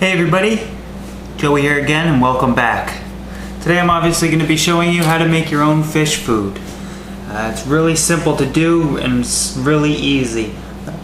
Hey everybody, Joey here again and welcome back. Today I'm obviously going to be showing you how to make your own fish food. It's really simple to do and it's really easy.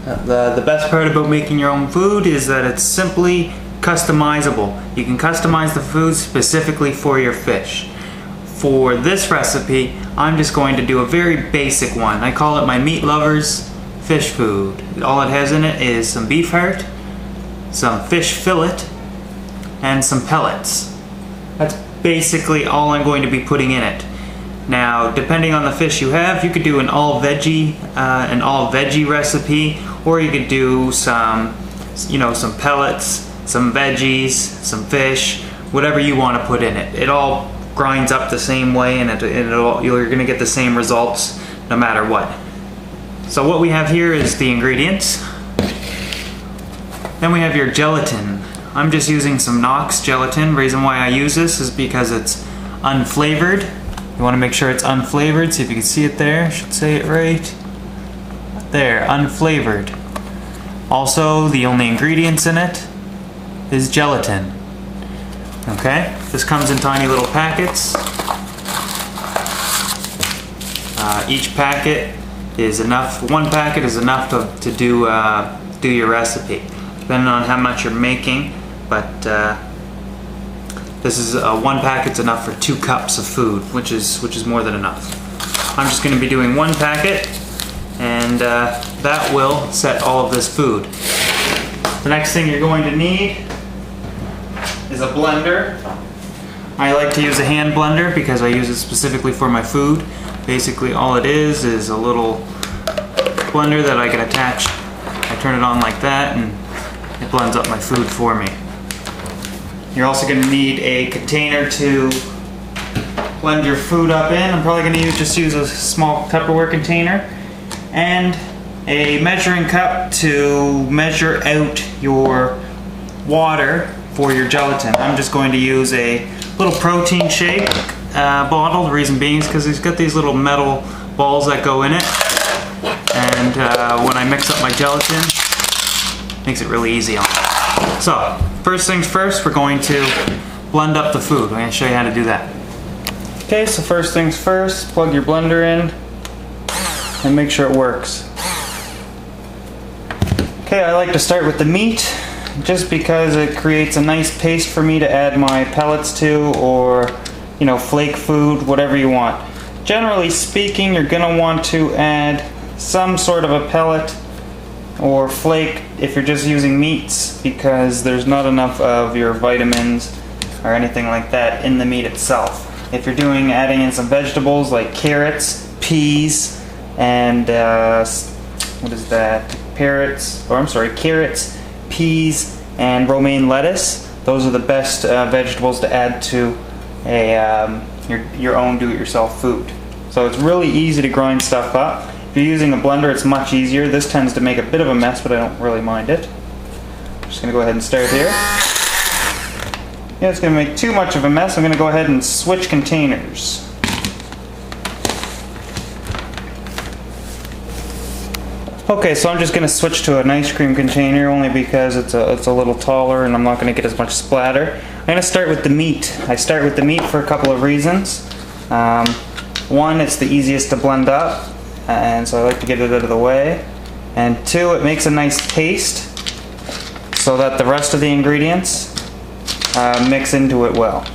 The best part about making your own food is that it's simply customizable. You can customize the food specifically for your fish. For this recipe, I'm just going to do a very basic one. I call it my meat lovers fish food. All it has in it is some beef heart, some fish fillet, and some pellets. That's basically all I'm going to be putting in it. Now, depending on the fish you have, you could do an all veggie recipe, or you could do some pellets, some veggies, some fish, whatever you want to put in it. It all grinds up the same way, and you're going to get the same results no matter what. So what we have here is the ingredients. Then we have your gelatin. I'm just using some Knox gelatin. The reason why I use this is because it's unflavored. You want to make sure it's unflavored. See if you can see it there. I should say it right. There, unflavored. Also, the only ingredients in it is gelatin. Okay, this comes in tiny little packets. Each packet is enough. One packet is enough to do your recipe, depending on how much you're making. But this is one packet's enough for 2 cups of food, which is more than enough. I'm just going to be doing 1 packet, and that will set all of this food. The next thing you're going to need is a blender. I like to use a hand blender because I use it specifically for my food. Basically all it is a little blender that I can attach. I turn it on like that and it blends up my food for me. You're also going to need a container to blend your food up in. I'm probably going to just use a small Tupperware container, and a measuring cup to measure out your water for your gelatin. I'm just going to use a little protein shake bottle. The reason being is because it's got these little metal balls that go in it, and when I mix up my gelatin, it makes it really easy on it. So first things first, we're going to blend up the food. I'm going to show you how to do that. Okay, so first things first, plug your blender in and make sure it works. Okay, I like to start with the meat, just because it creates a nice paste for me to add my pellets to, or flake food, whatever you want. Generally speaking, you're going to want to add some sort of a pellet or flake if you're just using meats, because there's not enough of your vitamins or anything like that in the meat itself. If you're adding in some vegetables like carrots, peas, and carrots, peas, and romaine lettuce. Those are the best vegetables to add to your own do-it-yourself food. So it's really easy to grind stuff up. If you're using a blender, it's much easier. This tends to make a bit of a mess, but I don't really mind it. I'm just going to go ahead and start here. Yeah, it's going to make too much of a mess. I'm going to go ahead and switch containers. Okay, so I'm just going to switch to an ice cream container, only because it's a little taller and I'm not going to get as much splatter. I'm going to start with the meat. I start with the meat for a couple of reasons. One, it's the easiest to blend up, and so I like to get it out of the way. And 2, it makes a nice paste so that the rest of the ingredients mix into it well.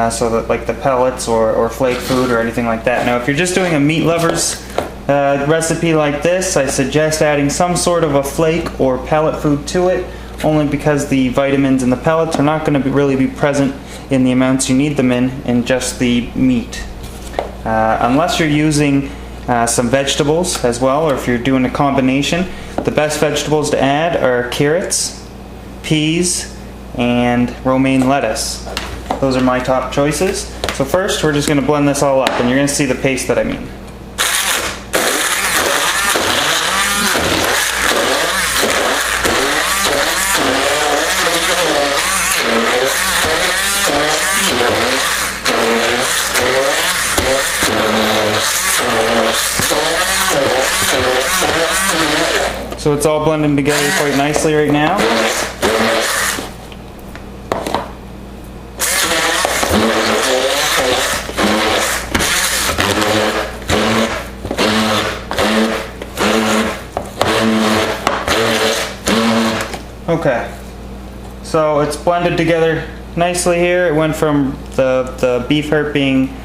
So that, like the pellets or flake food or anything like that. Now, if you're just doing a meat lovers recipe like this, I suggest adding some sort of a flake or pellet food to it, only because the vitamins in the pellets are not going to really be present in the amounts you need them in just the meat. Unless you're using some vegetables as well, or if you're doing a combination, the best vegetables to add are carrots, peas, and romaine lettuce. Those are my top choices. So first, we're just going to blend this all up, and you're going to see the paste that I mean. So it's all blending together quite nicely right now. Okay, so it's blended together nicely here. It went from the beef heart being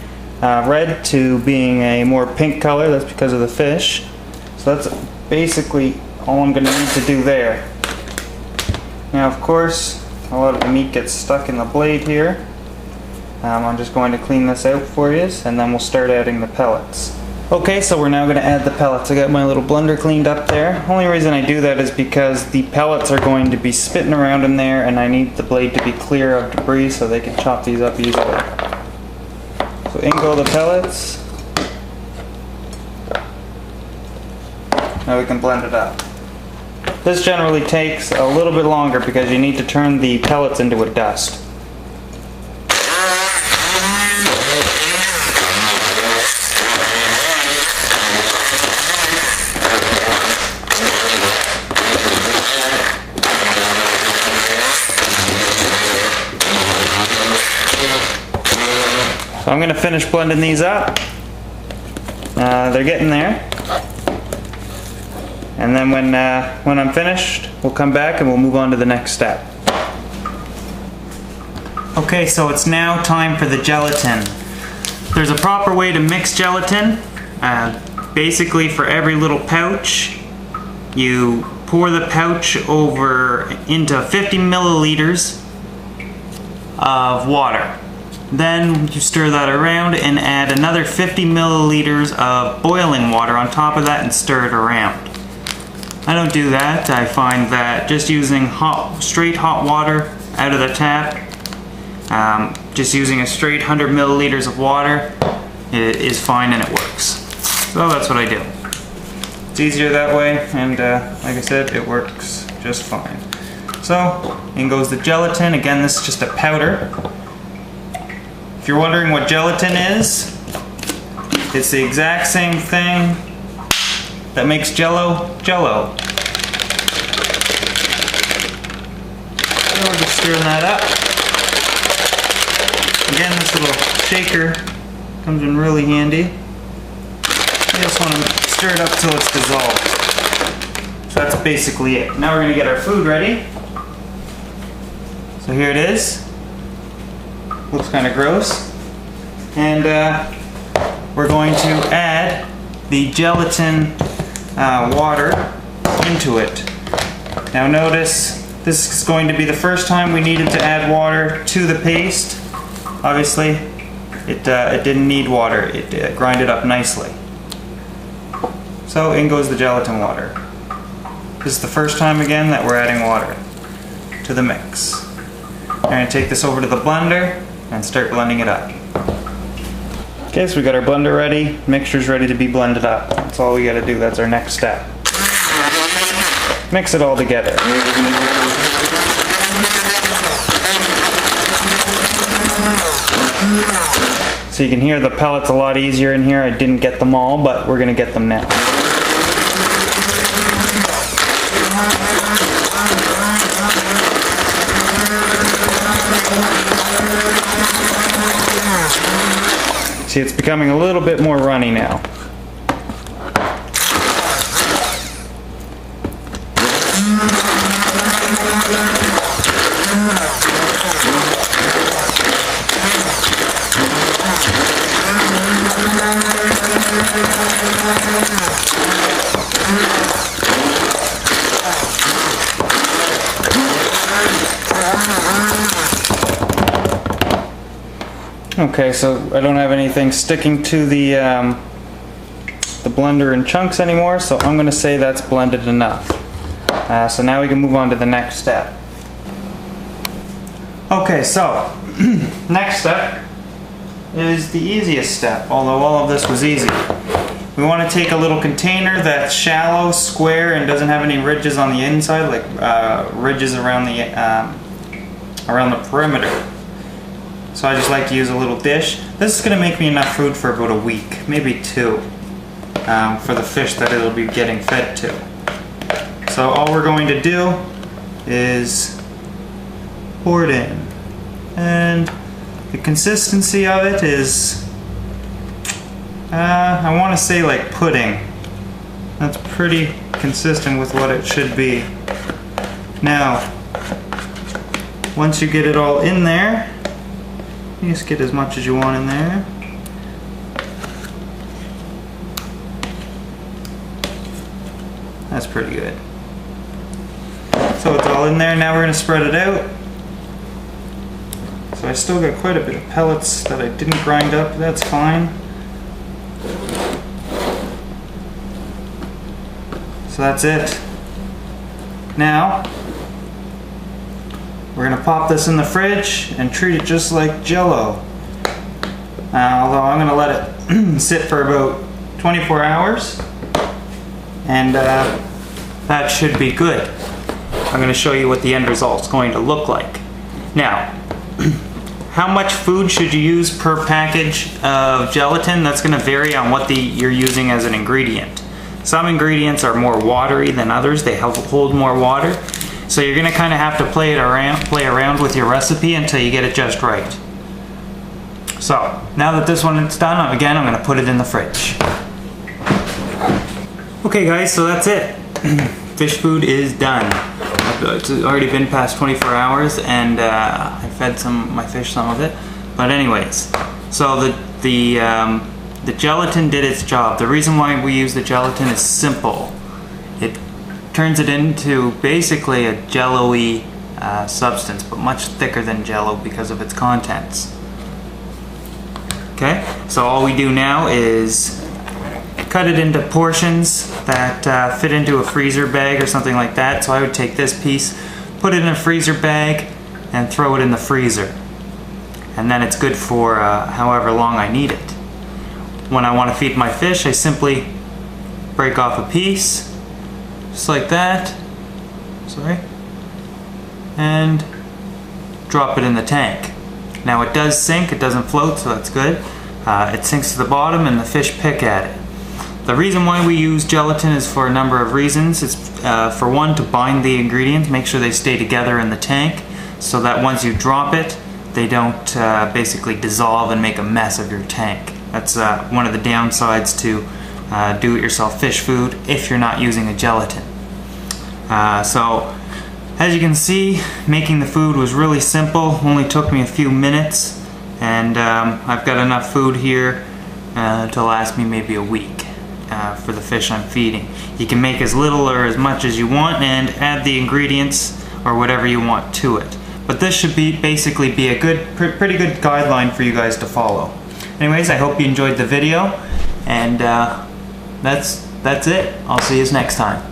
red to being a more pink color. That's because of the fish. So that's basically all I'm going to need to do there. Now, of course, a lot of the meat gets stuck in the blade here. I'm just going to clean this out for you, and then we'll start adding the pellets. Okay, so we're now going to add the pellets. I got my little blender cleaned up there. Only reason I do that is because the pellets are going to be spitting around in there, and I need the blade to be clear of debris so they can chop these up easily. So in go the pellets. Now we can blend it up. This generally takes a little bit longer because you need to turn the pellets into a dust. So I'm going to finish blending these up. They're getting there. And then when I'm finished, we'll come back and we'll move on to the next step. Okay, so it's now time for the gelatin. There's a proper way to mix gelatin. Basically, for every little pouch, you pour the pouch over into 50 milliliters of water. Then you stir that around and add another 50 milliliters of boiling water on top of that and stir it around. I don't do that. I find that just using straight hot water out of the tap, just using a straight 100 milliliters of water is fine and it works. So that's what I do. It's easier that way, and like I said, it works just fine. So in goes the gelatin. Again, this is just a powder. If you're wondering what gelatin is, it's the exact same thing that makes Jello, Jello. So we're just stirring that up. Again, this little shaker comes in really handy. You just want to stir it up till it's dissolved. So that's basically it. Now we're going to get our food ready. So here it is. Looks kind of gross. And we're going to add the gelatin water into it. Now notice, this is going to be the first time we needed to add water to the paste. Obviously, it didn't need water. It grinded up nicely. So in goes the gelatin water. This is the first time again that we're adding water to the mix. I'm going to take this over to the blender and start blending it up. Okay, so we got our blender ready, mixture's ready to be blended up. That's all we gotta do, that's our next step. Mix it all together. So you can hear the pellets a lot easier in here. I didn't get them all, but we're gonna get them now. See, it's becoming a little bit more runny now. Okay, so I don't have anything sticking to the blender in chunks anymore, so I'm going to say that's blended enough. So now we can move on to the next step. Okay, so next step is the easiest step, although all of this was easy. We want to take a little container that's shallow, square, and doesn't have any ridges on the inside, like ridges around the perimeter. So I just like to use a little dish. This is going to make me enough food for about a week, maybe 2, for the fish that it'll be getting fed to. So all we're going to do is pour it in. And the consistency of it is, I want to say like pudding. That's pretty consistent with what it should be. Now, once you get it all in there, you just get as much as you want in there. That's pretty good. So it's all in there. Now we're going to spread it out. So I still got quite a bit of pellets that I didn't grind up. That's fine. So that's it. Now we're going to pop this in the fridge and treat it just like Jell-O. Although I'm going to let it sit for about 24 hours. And that should be good. I'm going to show you what the end result is going to look like. Now, how much food should you use per package of gelatin? That's going to vary on what you're using as an ingredient. Some ingredients are more watery than others. They hold more water. So you're going to kind of have to play around with your recipe until you get it just right. So, now that this one is done, again, I'm going to put it in the fridge. Okay guys, so that's it. Fish food is done. It's already been past 24 hours and I fed my fish some of it. But anyways, so the gelatin did its job. The reason why we use the gelatin is simple. It turns it into basically a jello-y substance, but much thicker than Jell-O because of its contents. Okay, so all we do now is cut it into portions that fit into a freezer bag or something like that. So I would take this piece, put it in a freezer bag, and throw it in the freezer. And then it's good for however long I need it. When I want to feed my fish, I simply break off a piece, just like that, and drop it in the tank. Now it does sink, it doesn't float, so that's good. It sinks to the bottom and the fish pick at it. The reason why we use gelatin is for a number of reasons. It's for one, to bind the ingredients, make sure they stay together in the tank, so that once you drop it, they don't basically dissolve and make a mess of your tank. That's one of the downsides to do-it-yourself fish food if you're not using a gelatin. So, as you can see, making the food was really simple, only took me a few minutes, and I've got enough food here to last me maybe a week. For the fish I'm feeding. You can make as little or as much as you want and add the ingredients or whatever you want to it. But this should basically be a pretty good guideline for you guys to follow. Anyways, I hope you enjoyed the video, and that's it. I'll see you next time.